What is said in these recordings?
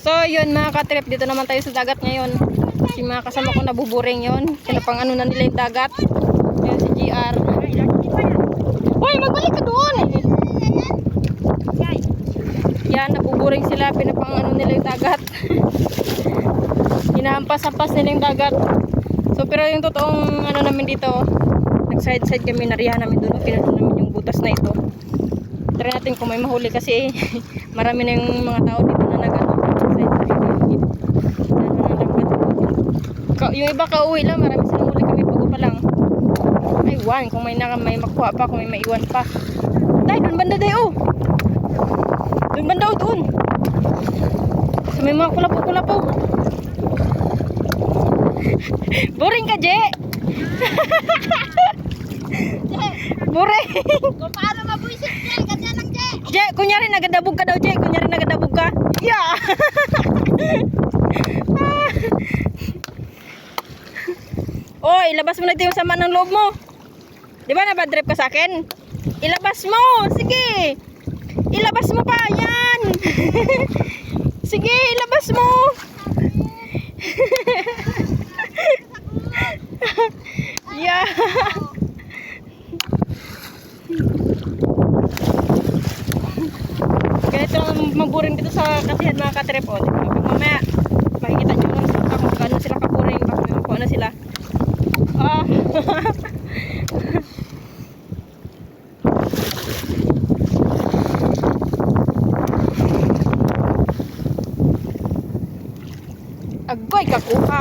So yun mga katrip, dito naman tayo sa dagat ngayon. Si mga kasama ko nabuburing yun. Kinapang ano na nila yung dagat. Yan si GR. Hoy, magbalik ka doon! Yan, nabuburing sila. Pinapang ano nila yung dagat. Hinahampas-hampas nila yung dagat. So pero yung totoong ano namin dito, nag-side-side kami, nariyahan namin doon. Pinano namin yung butas na ito. Try natin kung may mahuli kasi marami na yung mga tao dito na nag-ano. Yung iba kauwi lang, marami silang huli, kami bago pa lang. Ay, wan, kung may makuha pa, kung may maiwan pa. Tay, doon banda tayo. Doon banda o doon. So, may mga kulapo-kulapo. Boring ka, Je. Boring. Kung paano mabuisit niya, ganyan lang, Je. Je, kunyari nagadabog ka daw, Je. Kunyari nagadabog ka. Yeah. Oy, ilabas mo na ito yung sama ng loob mo. Di ba nabad trip ka sa akin? Ilabas mo. Sige. Ilabas mo pa. Yan. Sige, ilabas mo. Yeah. Ganito lang maburing dito sa katihan mga katrip. O, diba? Pag mamaya, makikita nyo lang kung gaano sila kaburing. Baka may makuha na sila. Ah. Agoy kakuha.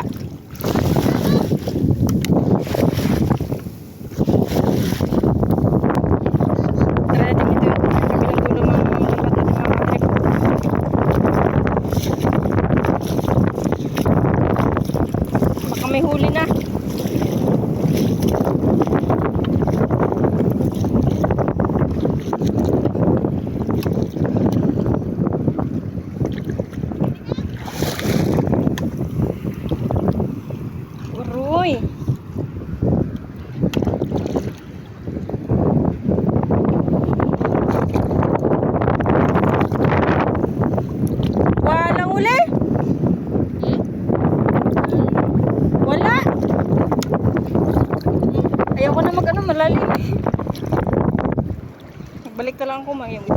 Tara natin ito yung kabilang dulo mga tempat natin mga katrip. Baka may huli na. Uy. Walang uli. Wala. Ayaw ko na mag-ano, malalim. Nagbalik na lang ako, mayroon.